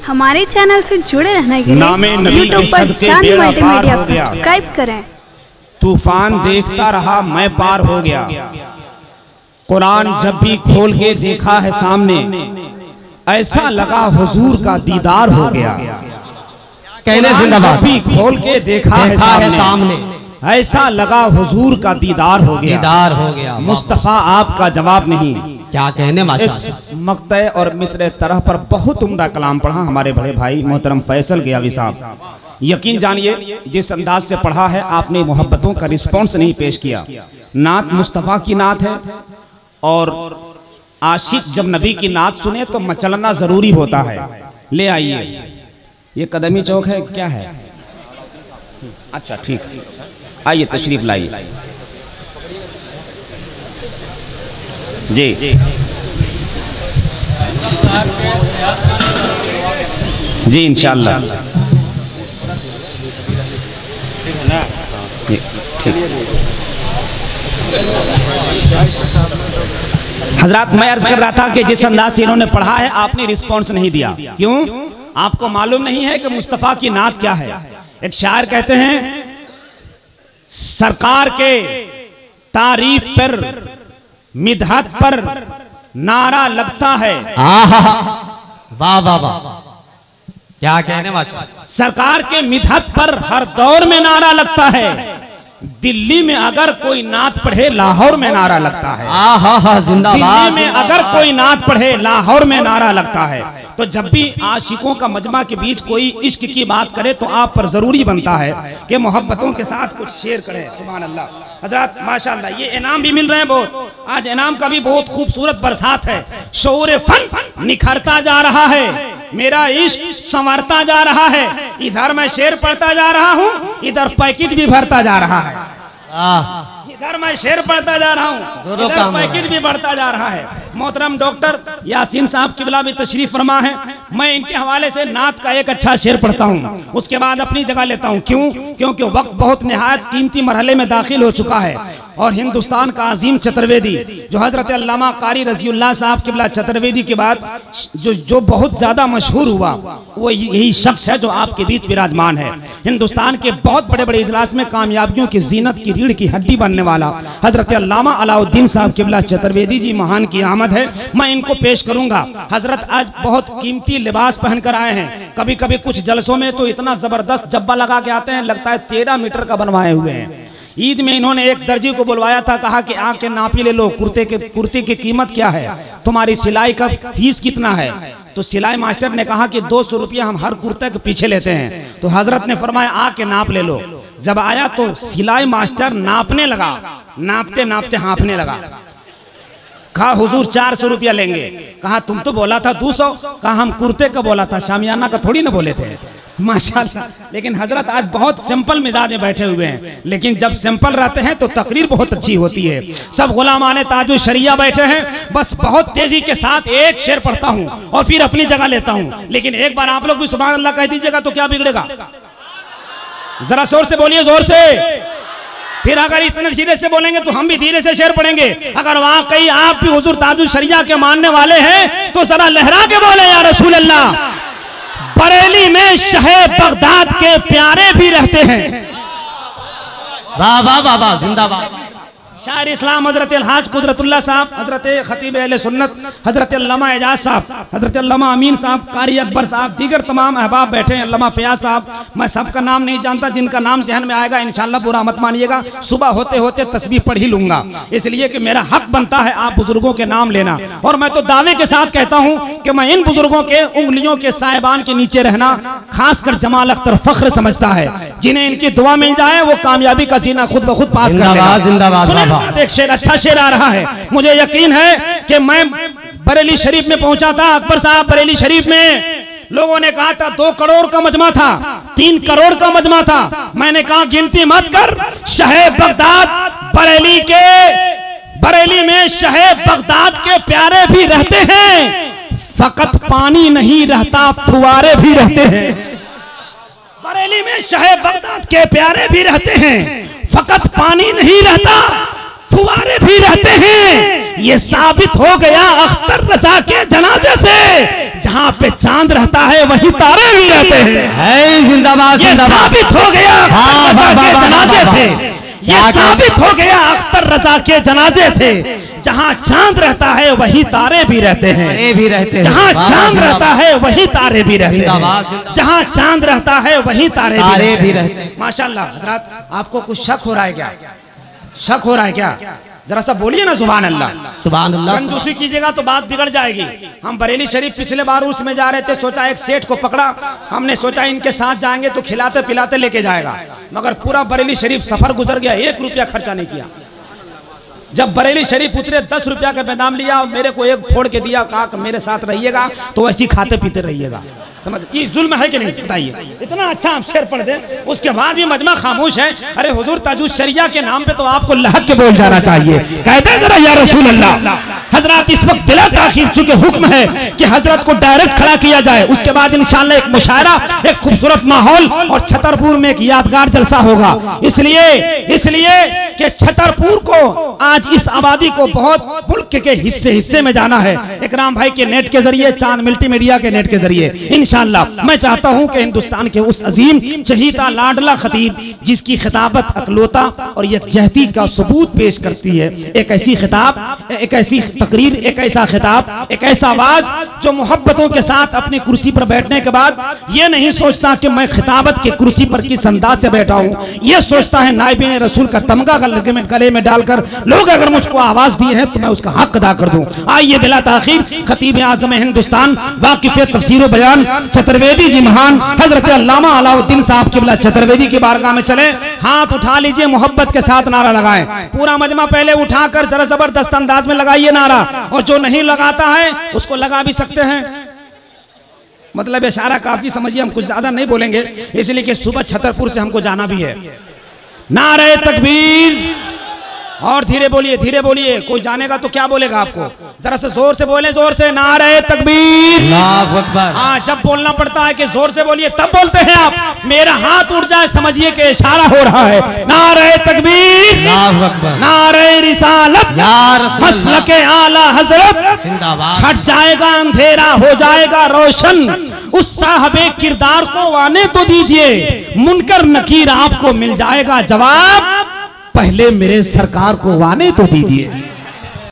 हमारे चैनल से जुड़े रहने के लिए यूट्यूब पर चांद मल्टीमीडिया सब्सक्राइब करें। तूफान देखता रहा मैं पार हो गया, कुरान जब भी खोल के देखा है सामने, ऐसा लगा हुजूर का दीदार हो गया। कहने जिंदाबाद। भी खोल के देखा है सामने, ऐसा लगा हुजूर का दीदार हो गया। मुस्तफा आपका जवाब नहीं। क्या कहने इस मक्ते और मिसरे तरह पर बहुत उम्दा कलाम पढ़ा हमारे बड़े भाई मोहतरम फैसल गयावी साहब। यकीन जानिए जिस अंदाज से पढ़ा है आपने मोहब्बतों का रिस्पॉन्स नहीं पेश किया। नात मुस्तफा की नात है और आशिक जब नबी की नात सुने तो मचलना जरूरी होता है। ले आइए, ये कदमी चौक है क्या है? अच्छा ठीक, आइए तशरीफ लाइए जी। जी इंशाअल्लाह ठीक। हजरात मैं अर्ज कर रहा था कि जिस अंदाज से इन्होंने पढ़ा है आपने रिस्पॉन्स नहीं दिया। क्यों? आपको मालूम नहीं है कि मुस्तफा की नात क्या है। एक शायर कहते हैं सरकार के तारीफ पर मिदहत पर नारा लगता है। वाह वाह वाह, क्या कहने वाला। सरकार के मिदहत पर हर दौर में नारा लगता है। दिल्ली में अगर कोई नात पढ़े लाहौर में नारा लगता है। जिंदाबाद। दिल्ली में अगर कोई नात पढ़े लाहौर में नारा लगता है। तो जब भी आशिकों का मजमा के बीच कोई इश्क की बात करे तो आप पर जरूरी बनता है कि मोहब्बतों के साथ कुछ शेयर करें। सुभान अल्लाह। हजरत माशाअल्लाह ये इनाम भी मिल रहे हैं बहुत। आज इनाम का भी बहुत खूबसूरत बरसात है। शौर फन निखरता जा रहा है, मेरा इश्क संवरता जा रहा है। इधर मैं शेर पढ़ता जा रहा हूँ, इधर पैकेट भी भरता जा रहा है। इधर मैं शेर पढ़ता जा रहा हूँ, इधर पैकेट भी बढ़ता जा रहा है। मोहतरम डॉक्टर यासीन साहब किबला भी तशरीफ फरमा है। मैं इनके हवाले से नात का एक अच्छा शेर पढ़ता हूँ, उसके बाद अपनी जगह लेता हूँ। क्यों? क्योंकि वक्त बहुत निहायत कीमती मरहले में दाखिल हो चुका है और हिंदुस्तान का अजीम चतुर्वेदी जो हजरत अल्लामा कारी रज़ियुल्लाह साहब किबला चतुर्वेदी के बाद जो बहुत ज्यादा मशहूर हुआ वो यही शख्स है जो आपके बीच विराजमान है। हिंदुस्तान के बहुत बड़े बड़े इजलास में कामयाबियों की जीनत की रीढ़ की हड्डी बनने वाला हजरत अल्लामा अलाउद्दीन साहब किबला चतुर्वेदी जी महान की आमद है। मैं इनको पेश करूंगा। हजरत आज बहुत कीमती लिबास पहनकर आए हैं। कभी कभी कुछ जलसों में तो इतना जबरदस्त जब्बा लगा के आते हैं, लगता है 13 मीटर का बनवाए हुए हैं। ईद में इन्होंने एक दर्जी को बुलवाया था, कहा कि आके नापी ले लो, कुर्ते की कीमत क्या है, तुम्हारी सिलाई का फीस कितना है। तो सिलाई मास्टर ने कहा कि 200 रुपया हम हर कुर्ते के पीछे लेते हैं। तो हजरत ने फरमाया आके नाप ले लो। जब आया तो सिलाई मास्टर नापने लगा, नापते नापते हाँफने लगा। कहा हुजूर 400 रुपया लेंगे। कहा तुम तो बोला था 200। कहा हम कुर्ते का बोला था, शामियाना का थोड़ी ना बोले थे। माशाल्लाह। लेकिन हजरत आज बहुत सिंपल मिजाज में बैठे हुए हैं, लेकिन जब सिंपल रहते हैं तो तकरीर बहुत अच्छी होती है। सब गुलामाने ताजुल शरिया बैठे हैं। बस बहुत तेजी के साथ एक शेर पढ़ता हूँ और फिर अपनी जगह लेता हूँ। लेकिन एक बार आप लोग भी सुभान अल्लाह कह दीजिएगा तो क्या बिगड़ेगा? जरा जोर से बोलिए, जोर से। फिर अगर इतने धीरे से बोलेंगे तो हम भी धीरे से शेर पढ़ेंगे। अगर वाकई आप भी हुजूर ताजुल शरिया के मानने वाले हैं तो जरा लहरा के बोले या रसूल अल्लाह। बरेली में शहे बगदाद के प्यारे भी रहते हैं। वाह वाह वाह वाह, जिंदाबाद। शायर इस्लाम हजरत हाज कुदरतुल्लाह साहब, हजरत खतीब अहले सुन्नत हजरत अल्लामा एजाज साहब, हजरत अल्लामा अमीन साहब, कारी अकबर साहब, दीगर तमाम अहबाब बैठे हैं। अल्लामा फयाज साहब, मैं सबका नाम नहीं जानता, जिनका नाम जहन में आएगा इंशाअल्लाह बुरा मत मानिएगा। सुबह होते होते तस्बीह पढ़ ही लूंगा, इसलिए कि मेरा हक बनता है आप बुजुर्गों के नाम लेना। और मैं तो दावे के साथ कहता हूँ कि मैं इन बुजुर्गों के उंगलियों के साहिबान के नीचे रहना खासकर जमाल अख्तर फख्र समझता है। जिन्हें इनकी दुआ मिल जाए वो कामयाबी का जीना खुद ब खुद पास कर लेगा। जिंदाबाद। एक शेर, अच्छा शेर आ रहा है। मुझे यकीन है कि मैं बरेली शरीफ में पहुंचा था। अकबर साहब बरेली शरीफ में लोगों ने कहा था 2 करोड़ का मजमा था, 3 करोड़ का मजमा था। मैंने कहा गिनती मत कर, शहे बगदाद बरेली में शहे बगदाद के प्यारे भी रहते हैं। फकत पानी नहीं रहता, फुवारे भी रहते हैं। बरेली में शहे बगदाद के प्यारे भी रहते हैं, फकत पानी नहीं रहता, फुवारे भी रहते हैं। ये साबित हो गया अख्तर रजा के जनाजे से, जहाँ पे चांद रहता है वहीं तारे भी रहते हैं। जिंदाबाद जिंदाबाद। साबित हो गया जनाजे से, ये साबित हो गया अख्तर रजा के जनाजे से। जहाँ चांद रहता है वहीं तारे भी रहते हैं, जहाँ चांद रहता है वहीं तारे भी रहते हैं, जहाँ चांद रहता है वहीं तारे भी रहते हैं। माशाल्लाह। हजरत आपको कुछ शक हो रहा है क्या? शक हो रहा है क्या? जरा सा बोलिए ना सुभान अल्लाह। सुभान अल्लाह। कंजूसी कीजिएगा तो बात बिगड़ जाएगी। हम बरेली शरीफ पिछले बार उसमें जा रहे थे, सोचा एक सेठ को पकड़ा, हमने सोचा इनके साथ जाएंगे तो खिलाते पिलाते लेके जाएगा, मगर पूरा बरेली शरीफ सफर गुजर गया, 1 रुपया खर्चा नहीं किया। जब बरेली शरीफ उतरे 10 रुपया का पैगाम लिया और मेरे को एक फोड़ के दिया, कहा मेरे साथ रहिएगा तो ऐसे खाते पीते रहिएगा। समझ ये जुल्म है कि नहीं? बताइए। इतना अच्छा आप शेर पढ़ दे, उसके बाद भी मजमा खामोश है। अरे हुजूर ताजुश शरिया के नाम पे तो आपको लहक के बोल जाना चाहिए। कहते हैं जरा या रसूल अल्लाह। हजरत इस वक्त बिला ताखीर चूंकि हुक्म है कि हजरत को डायरेक्ट खड़ा किया जाए, उसके बाद इंशाअल्लाह एक मुशायरा, एक खूबसूरत माहौल और छतरपुर में एक यादगार जलसा होगा। इसलिए कि छतरपुर को आज इस आबादी को बहुत मुल्क के हिस्से में जाना है। इकराम भाई के नेट के जरिए, चांद मल्टीमीडिया के नेट के जरिए इंशाअल्लाह मैं चाहता हूं कि हिंदुस्तान के उस अजीम चहीता लाडला खतीब जिसकी खिताबत अकलोता और यकजहती का सबूत पेश करती है, एक ऐसी खिताब, एक ऐसी तकरीर, एक ऐसा खिताब, एक ऐसा आवाज जो मोहब्बतों के साथ अपनी कुर्सी पर बैठने के बाद ये नहीं सोचता कि मैं खिताबत की कुर्सी पर किस अंदाज से बैठा हूं, ये सोचता है नाइबिन रसूल का तमगा गले में डालकर लोग अगर मुझको आवाज दी है तो मैं उसका हक अदा कर दूं। आइए बिला ताखीर खतीब आज़म हिंदुस्तान वाकिफ़ तफसीर व बयान चतुर्वेदी जी महान हजरत अल्लामा अलाउद्दीन साहब किबला चतुर्वेदी की बारगाह में चले, हाथ उठा लीजिए, मोहब्बत के साथ नारा लगाएं। पूरा मजमा पहले उठाकर जरा जबरदस्त अंदाज में लगाइए नारा, और जो नहीं लगाता है उसको लगा भी सकते हैं, मतलब इशारा काफी समझिए, हम कुछ ज्यादा नहीं बोलेंगे इसलिए कि सुबह छतरपुर से हमको जाना भी है। नारे तकबीर, और धीरे बोलिए, कोई जानेगा तो क्या बोलेगा आपको, जरा से जोर से बोले, जोर से नारे तकबीर। हाँ, जब बोलना पड़ता है कि जोर से बोलिए तब बोलते हैं आप। मेरा हाथ उठ जाए समझिए कि इशारा हो रहा है। नारे तकबीर, नारे रिसालत, मसलके आला हजरत, छट जाएगा अंधेरा हो जाएगा रोशन, उस साहबे किरदार को आने तो दीजिए, मुनकर नकीर आपको मिल जाएगा जवाब, पहले मेरे सरकार को आने तो दीजिए।